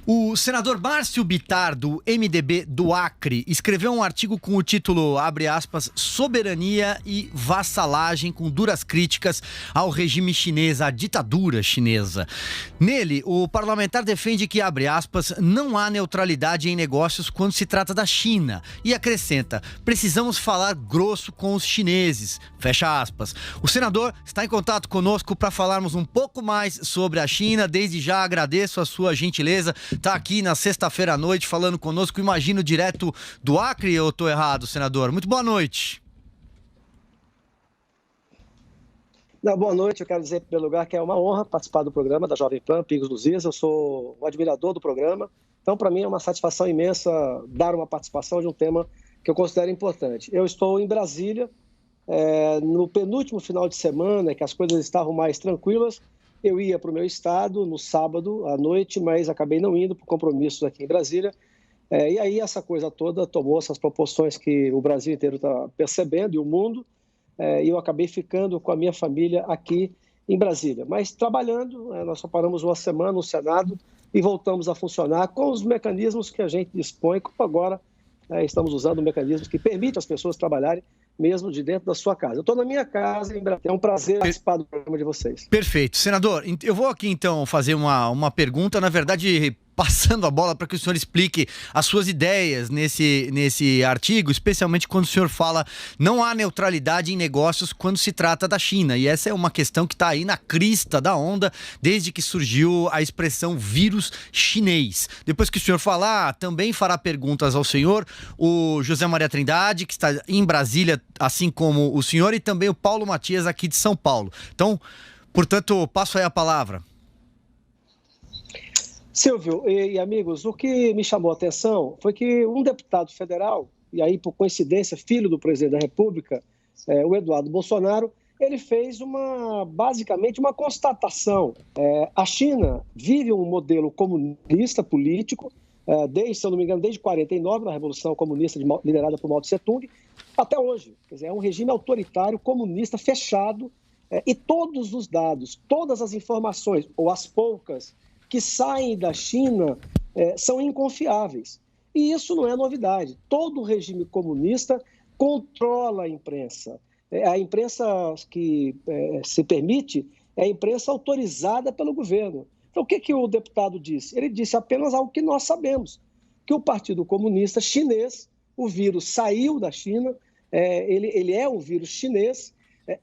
O senador Márcio Bittar, do MDB do Acre, escreveu um artigo com o título, abre aspas, Soberania e Vassalagem, com duras críticas ao regime chinês, à ditadura chinesa. Nele, o parlamentar defende que, abre aspas, não há neutralidade em negócios quando se trata da China. E acrescenta, precisamos falar grosso com os chineses, fecha aspas. O senador está em contato conosco para falarmos um pouco mais sobre a China. Desde já agradeço a sua gentileza. Está aqui na sexta-feira à noite falando conosco, imagino, direto do Acre, ou estou errado, senador? Muito boa noite. Boa noite, eu quero dizer, em primeiro lugar, que é uma honra participar do programa da Jovem Pan, Pingos dos Is. Eu sou um admirador do programa, então, para mim, é uma satisfação imensa dar uma participação de um tema que eu considero importante. Eu estou em Brasília, no penúltimo final de semana, que as coisas estavam mais tranquilas. Eu ia para o meu estado no sábado à noite, mas acabei não indo por compromissos aqui em Brasília. E aí essa coisa toda tomou essas proporções que o Brasil inteiro está percebendo e o mundo. E eu acabei ficando com a minha família aqui em Brasília. Mas trabalhando, nós só paramos uma semana no Senado e voltamos a funcionar com os mecanismos que a gente dispõe, como agora estamos usando mecanismos que permitem às pessoas trabalharem mesmo de dentro da sua casa. Eu estou na minha casa em Brasília. É um prazer participar do programa de vocês. Perfeito. Senador, eu vou aqui então fazer uma pergunta, na verdade, passando a bola para que o senhor explique as suas ideias nesse artigo, especialmente quando o senhor fala não há neutralidade em negócios quando se trata da China. E essa é uma questão que está aí na crista da onda desde que surgiu a expressão vírus chinês. Depois que o senhor falar, também fará perguntas ao senhor o José Maria Trindade, que está em Brasília, assim como o senhor, e também o Paulo Matias, aqui de São Paulo. Então, portanto, passo aí a palavra. Silvio e amigos, o que me chamou a atenção foi que um deputado federal, e aí por coincidência filho do presidente da República, o Eduardo Bolsonaro, ele fez basicamente uma constatação. A China vive um modelo comunista político, se eu não me engano, desde 1949, na Revolução Comunista liderada por Mao Tse-tung, até hoje. Quer dizer, é um regime autoritário, comunista, fechado, e todos os dados, todas as informações, ou as poucas, que saem da China são inconfiáveis. E isso não é novidade. Todo regime comunista controla a imprensa. A imprensa que se permite é a imprensa autorizada pelo governo. Então, o que o deputado disse? Ele disse apenas algo que nós sabemos, que o Partido Comunista Chinês, o vírus saiu da China, ele é um vírus chinês,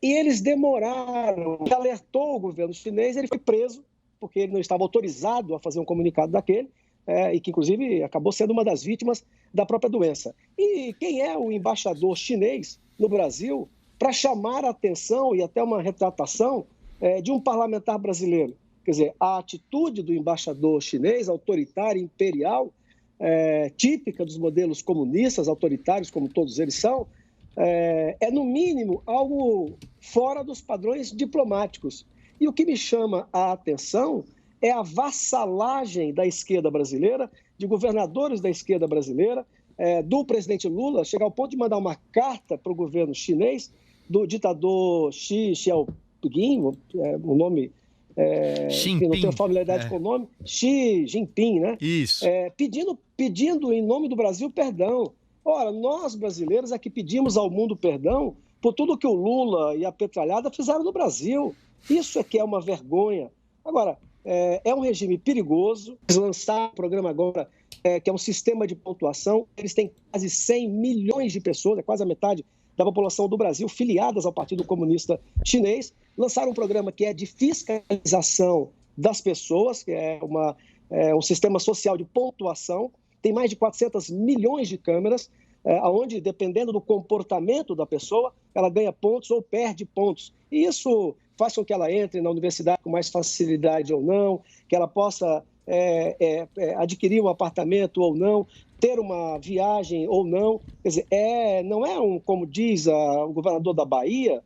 e eles demoraram, alertou o governo chinês, ele foi preso, porque ele não estava autorizado a fazer um comunicado daquele, e que, inclusive, acabou sendo uma das vítimas da própria doença. E quem é o embaixador chinês no Brasil para chamar a atenção e até uma retratação de um parlamentar brasileiro? Quer dizer, a atitude do embaixador chinês, autoritária, imperial, típica dos modelos comunistas, autoritários, como todos eles são, é, no mínimo, algo fora dos padrões diplomáticos. E o que me chama a atenção é a vassalagem da esquerda brasileira, de governadores da esquerda brasileira, do presidente Lula, chegar ao ponto de mandar uma carta para o governo chinês, do ditador Xi Jinping, o nome, enfim, não tenho familiaridade com o nome, Xi Jinping, né? Isso. Pedindo em nome do Brasil perdão. Ora, nós brasileiros é que pedimos ao mundo perdão por tudo que o Lula e a petralhada fizeram no Brasil. Isso é que é uma vergonha. Agora, é um regime perigoso. Eles lançaram um programa agora, que é um sistema de pontuação. Eles têm quase 100 milhões de pessoas, quase a metade da população do Brasil, filiadas ao Partido Comunista Chinês. Lançaram um programa que é de fiscalização das pessoas, que é um sistema social de pontuação. Tem mais de 400 milhões de câmeras, onde, dependendo do comportamento da pessoa, ela ganha pontos ou perde pontos. E isso faz com que ela entre na universidade com mais facilidade ou não, que ela possa adquirir um apartamento ou não, ter uma viagem ou não. Quer dizer, não é como diz o governador da Bahia,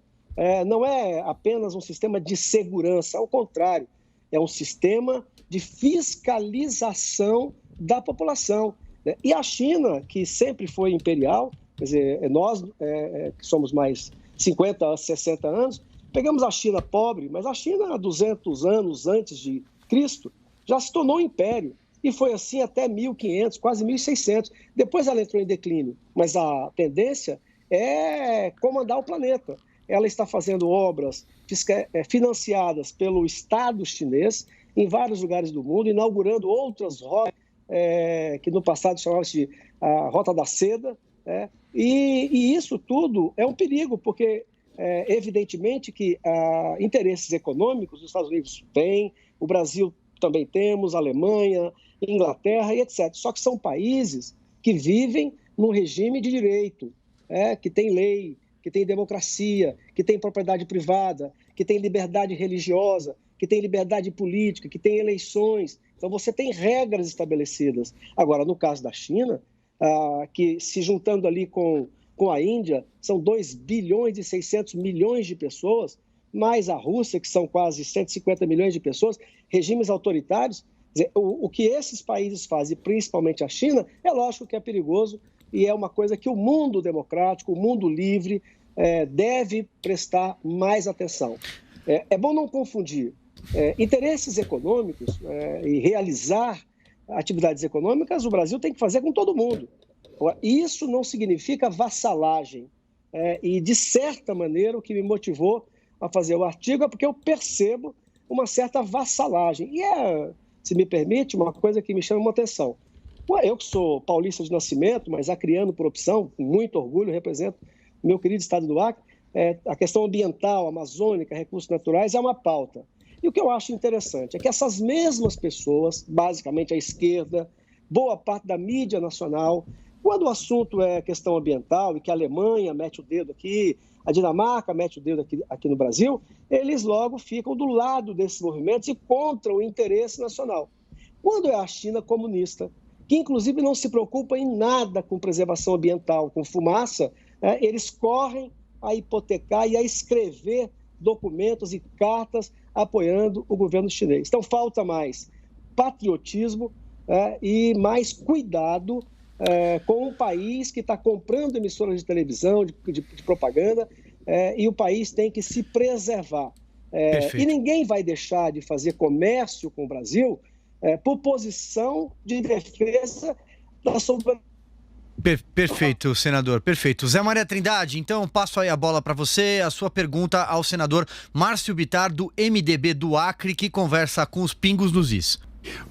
não é apenas um sistema de segurança, ao contrário, é um sistema de fiscalização da população. E a China, que sempre foi imperial, quer dizer, nós que somos mais 50 a 60 anos, pegamos a China pobre, mas a China, há 200 anos antes de Cristo, já se tornou um império. e foi assim até 1500, quase 1600. Depois ela entrou em declínio, mas a tendência é comandar o planeta. Ela está fazendo obras financiadas pelo Estado chinês em vários lugares do mundo, inaugurando outras rotas que no passado chamavam-se a Rota da Seda, e isso tudo é um perigo, porque evidentemente que interesses econômicos os Estados Unidos têm, o Brasil também temos, a Alemanha, Inglaterra e etc. Só que são países que vivem num regime de direito, que tem lei, que tem democracia, que tem propriedade privada, que tem liberdade religiosa, que tem liberdade política, que tem eleições. Então, você tem regras estabelecidas. Agora, no caso da China, que se juntando ali com a Índia, são 2 bilhões e 600 milhões de pessoas, mais a Rússia, que são quase 150 milhões de pessoas, regimes autoritários. Quer dizer, o que esses países fazem, principalmente a China, é lógico que é perigoso e é uma coisa que o mundo democrático, o mundo livre, deve prestar mais atenção. É bom não confundir interesses econômicos e realizar atividades econômicas, o Brasil tem que fazer com todo mundo. Isso não significa vassalagem. E, de certa maneira, o que me motivou a fazer o artigo é porque eu percebo uma certa vassalagem. E se me permite, uma coisa que me chama uma atenção. Eu que sou paulista de nascimento, mas acriano por opção, com muito orgulho, represento o meu querido estado do Acre, a questão ambiental, amazônica, recursos naturais é uma pauta. E o que eu acho interessante é que essas mesmas pessoas, basicamente a esquerda, boa parte da mídia nacional, quando o assunto é questão ambiental e que a Alemanha mete o dedo aqui, a Dinamarca mete o dedo aqui no Brasil, eles logo ficam do lado desses movimentos e contra o interesse nacional. Quando é a China comunista, que inclusive não se preocupa em nada com preservação ambiental, com fumaça, eles correm a hipotecar e a escrever documentos e cartas apoiando o governo chinês. Então, falta mais patriotismo e mais cuidado com um país que está comprando emissoras de televisão, de propaganda, e o país tem que se preservar. E ninguém vai deixar de fazer comércio com o Brasil por posição de defesa da soberania. Perfeito, senador, perfeito. Zé Maria Trindade, então passo aí a bola para você, a sua pergunta ao senador Márcio Bittar, do MDB do Acre, que conversa com os pingos nos is.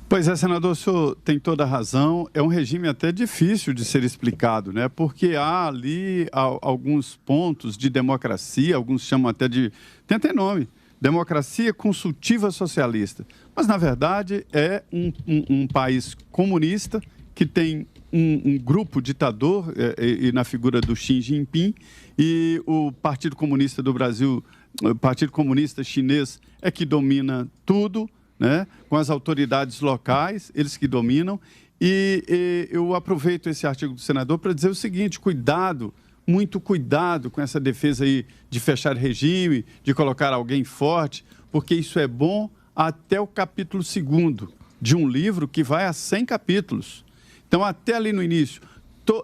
Pois é, senador, o senhor tem toda a razão. É um regime até difícil de ser explicado, né? Porque há ali alguns pontos de democracia, alguns chamam até de... tem até nome, democracia consultiva socialista. Mas, na verdade, é um país comunista que tem um grupo ditador e na figura do Xi Jinping, e o Partido Comunista do Brasil, o Partido Comunista Chinês é que domina tudo, né? Com as autoridades locais, eles que dominam. E eu aproveito esse artigo do senador para dizer o seguinte: cuidado, muito cuidado com essa defesa aí de fechar regime, de colocar alguém forte, porque isso é bom até o capítulo 2º de um livro que vai a 100 capítulos. Então, até ali no início,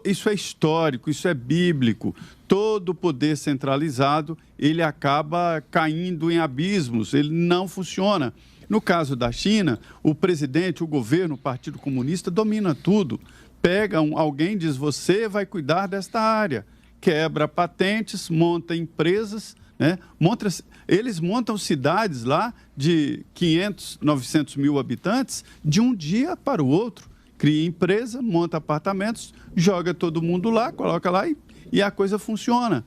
isso é histórico, isso é bíblico. Todo o poder centralizado, ele acaba caindo em abismos, ele não funciona. No caso da China, o presidente, o governo, o Partido Comunista domina tudo. Pega alguém e diz, você vai cuidar desta área. Quebra patentes, monta empresas, né? Eles montam cidades lá de 500, 900 mil habitantes de um dia para o outro. Cria empresa, monta apartamentos, joga todo mundo lá, coloca lá e a coisa funciona.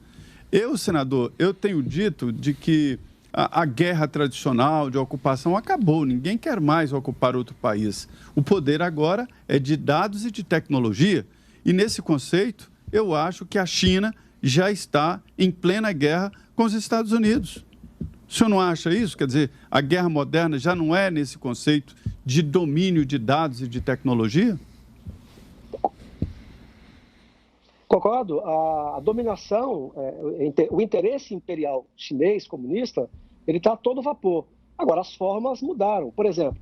Senador, eu tenho dito de que a guerra tradicional de ocupação acabou, ninguém quer mais ocupar outro país. O poder agora é de dados e de tecnologia. E nesse conceito, eu acho que a China já está em plena guerra com os Estados Unidos. O senhor não acha isso? Quer dizer, a guerra moderna já não é nesse conceito de domínio de dados e de tecnologia? Concordo. A dominação, o interesse imperial chinês comunista, ele está a todo vapor. Agora, as formas mudaram. Por exemplo,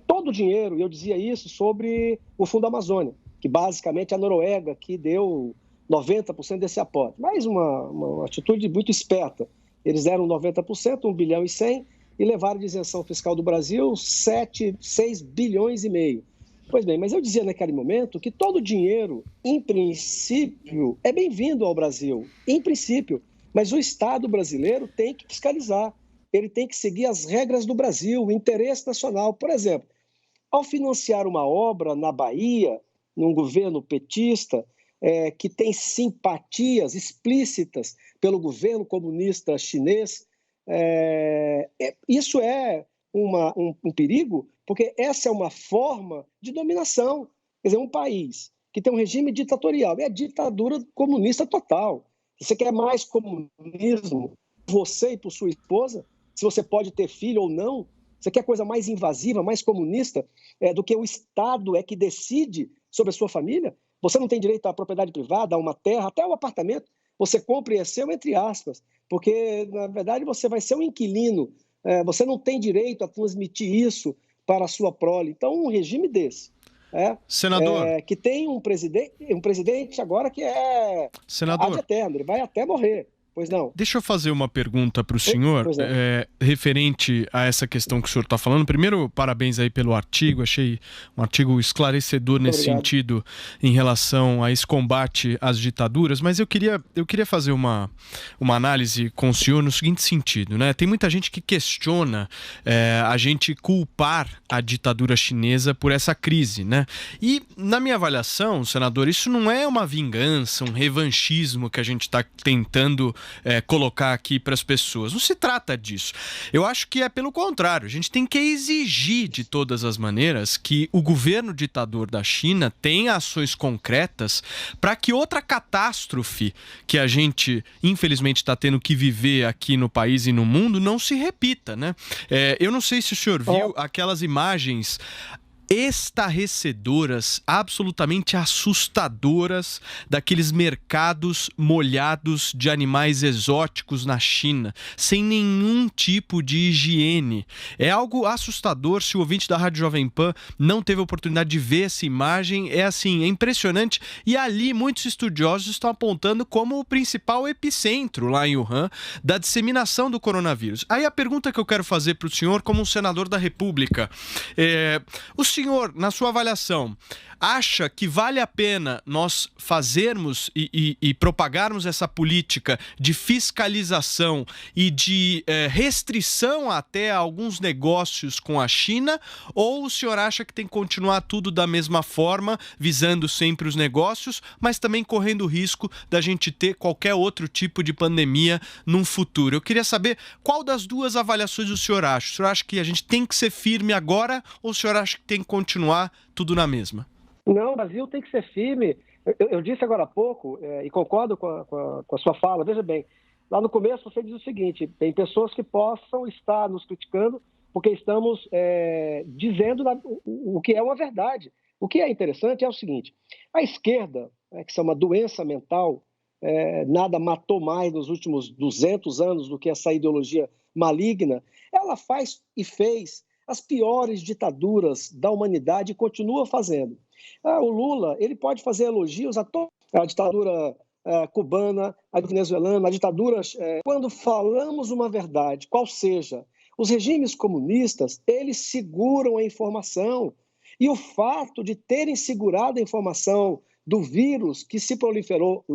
todo o dinheiro, e eu dizia isso sobre o Fundo Amazônia, que basicamente é a Noruega que deu 90% desse aporte. Mas uma atitude muito esperta. Eles deram 90%, 1 bilhão e 100, e levaram de isenção fiscal do Brasil 6 bilhões e meio. Pois bem, mas eu dizia naquele momento que todo dinheiro, em princípio, é bem-vindo ao Brasil, em princípio, mas o Estado brasileiro tem que fiscalizar, ele tem que seguir as regras do Brasil, o interesse nacional. Por exemplo, ao financiar uma obra na Bahia, num governo petista, que tem simpatias explícitas pelo governo comunista chinês, isso é um perigo, porque essa é uma forma de dominação. Quer dizer, um país que tem um regime ditatorial, é a ditadura comunista total. Você quer mais comunismo, você e por sua esposa, se você pode ter filho ou não? Você quer coisa mais invasiva, mais comunista, do que o Estado é que decide sobre a sua família? Você não tem direito à propriedade privada, a uma terra, até um apartamento. Você compra e é seu, entre aspas, porque, na verdade, você vai ser um inquilino. Você não tem direito a transmitir isso para a sua prole. Então, um regime desse, senador, que tem um presidente agora que é ad eterno, ele vai até morrer. Pois não. Deixa eu fazer uma pergunta para o senhor, referente a essa questão que o senhor está falando. Primeiro, parabéns aí pelo artigo, achei um artigo esclarecedor nesse sentido em relação a esse combate às ditaduras, mas eu queria fazer uma análise com o senhor no seguinte sentido, né? Tem muita gente que questiona a gente culpar a ditadura chinesa por essa crise, né? E, na minha avaliação, senador, isso não é uma vingança, um revanchismo que a gente está tentando colocar aqui para as pessoas. Não se trata disso. Eu acho que é pelo contrário. A gente tem que exigir de todas as maneiras que o governo ditador da China tenha ações concretas para que outra catástrofe que a gente, infelizmente, está tendo que viver aqui no país e no mundo não se repita, né? Eu não sei se o senhor viu aquelas imagens estarrecedoras, absolutamente assustadoras, daqueles mercados molhados de animais exóticos na China, sem nenhum tipo de higiene. É algo assustador. Se o ouvinte da Rádio Jovem Pan não teve a oportunidade de ver essa imagem, é impressionante. E ali muitos estudiosos estão apontando como o principal epicentro lá em Wuhan da disseminação do coronavírus. Aí a pergunta que eu quero fazer para o senhor, como um senador da República, o senhor, na sua avaliação, acha que vale a pena nós fazermos e propagarmos essa política de fiscalização e de restrição até a alguns negócios com a China? Ou o senhor acha que tem que continuar tudo da mesma forma, visando sempre os negócios, mas também correndo o risco da gente ter qualquer outro tipo de pandemia num futuro? Eu queria saber qual das duas avaliações o senhor acha. O senhor acha que a gente tem que ser firme agora ou o senhor acha que tem que continuar tudo na mesma? Não, o Brasil tem que ser firme. Eu disse agora há pouco, e concordo com a sua fala, veja bem, lá no começo você diz o seguinte: tem pessoas que possam estar nos criticando porque estamos dizendo o que é uma verdade. O que é interessante é o seguinte: a esquerda, que é uma doença mental, nada matou mais nos últimos 200 anos do que essa ideologia maligna, ela faz e fez as piores ditaduras da humanidade e continua fazendo. O Lula, ele pode fazer elogios a toda a ditadura cubana, a venezuelana, a ditadura... Quando falamos uma verdade, qual seja, os regimes comunistas, eles seguram a informação. E o fato de terem segurado a informação do vírus que se proliferou,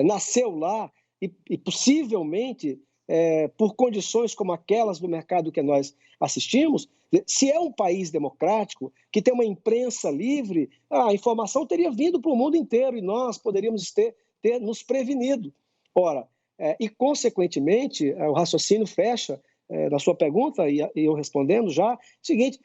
nasceu lá e possivelmente... por condições como aquelas do mercado que nós assistimos, se é um país democrático, que tem uma imprensa livre, a informação teria vindo para o mundo inteiro e nós poderíamos ter nos prevenido. Ora, e consequentemente, o raciocínio fecha na sua pergunta, e eu respondendo já, o seguinte: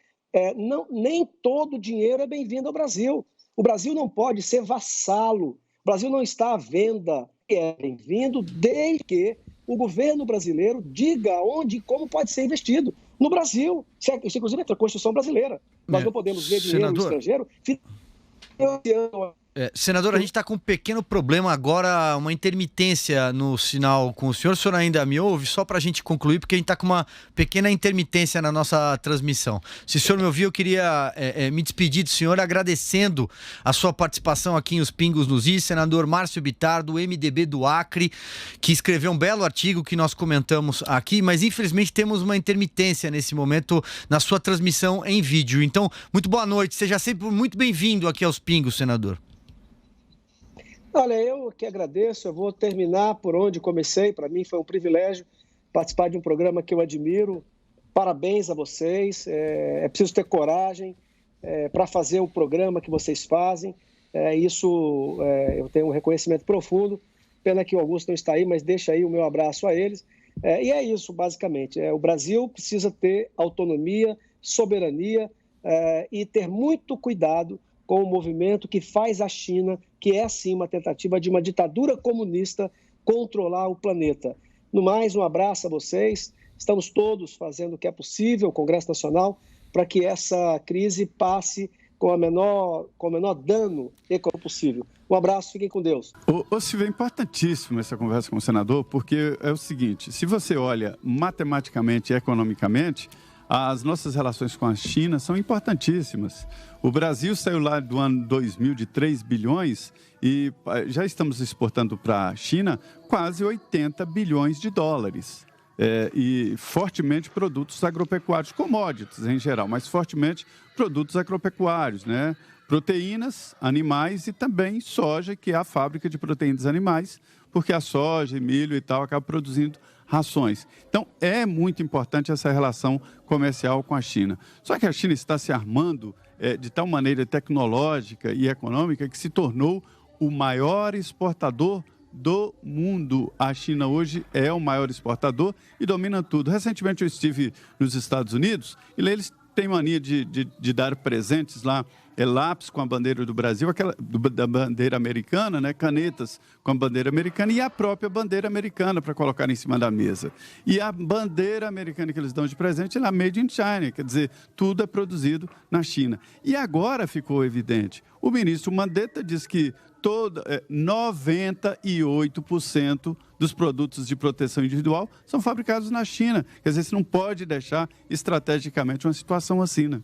nem todo dinheiro é bem-vindo ao Brasil. O Brasil não pode ser vassalo, o Brasil não está à venda, é bem-vindo desde que o governo brasileiro diga onde e como pode ser investido no Brasil. Isso, inclusive, é a Constituição brasileira. Nós não podemos ver dinheiro estrangeiro financiando Senador, a gente está com um pequeno problema agora, uma intermitência no sinal com o senhor. O senhor ainda me ouve? Só para a gente concluir, porque a gente está com uma pequena intermitência na nossa transmissão. Se o senhor me ouvir, eu queria me despedir do senhor agradecendo a sua participação aqui em Os Pingos nos Is, senador Márcio Bittar, do MDB do Acre, que escreveu um belo artigo que nós comentamos aqui, mas infelizmente temos uma intermitência nesse momento na sua transmissão em vídeo. Então, muito boa noite, seja sempre muito bem-vindo aqui aos Pingos, senador. Olha, eu que agradeço, eu vou terminar por onde comecei. Para mim foi um privilégio participar de um programa que eu admiro. Parabéns a vocês, é preciso ter coragem para fazer o programa que vocês fazem. Eu tenho um reconhecimento profundo. Pena que o Augusto não está aí, mas deixa aí o meu abraço a eles. E é isso, basicamente. O Brasil precisa ter autonomia, soberania e ter muito cuidado com o movimento que faz a China, que é, sim, uma tentativa de uma ditadura comunista controlar o planeta. No mais, um abraço a vocês. Estamos todos fazendo o que é possível, o Congresso Nacional, para que essa crise passe com o menor dano econômico possível. Um abraço, fiquem com Deus. Silvio, é importantíssimo essa conversa com o senador, porque é o seguinte, se você olha matematicamente e economicamente, as nossas relações com a China são importantíssimas. O Brasil saiu lá do ano 2000 de 3 bilhões e já estamos exportando para a China quase 80 bilhões de dólares. E fortemente produtos agropecuários, commodities em geral, mas fortemente produtos agropecuários, né? Proteínas, animais e também soja, que é a fábrica de proteínas animais, porque a soja, milho e tal acabam produzindo rações. Então, é muito importante essa relação comercial com a China. Só que a China está se armando de tal maneira tecnológica e econômica que se tornou o maior exportador do mundo. A China hoje é o maior exportador e domina tudo. Recentemente eu estive nos Estados Unidos e lá eles têm mania de dar presentes lá, lápis com a bandeira do Brasil, da bandeira americana, né? Canetas com a bandeira americana e a própria bandeira americana para colocar em cima da mesa. E a bandeira americana que eles dão de presente é Made in China, quer dizer, tudo é produzido na China. E agora ficou evidente. O ministro Mandetta diz que 98% dos produtos de proteção individual são fabricados na China. Quer dizer, você não pode deixar estrategicamente uma situação assim, né?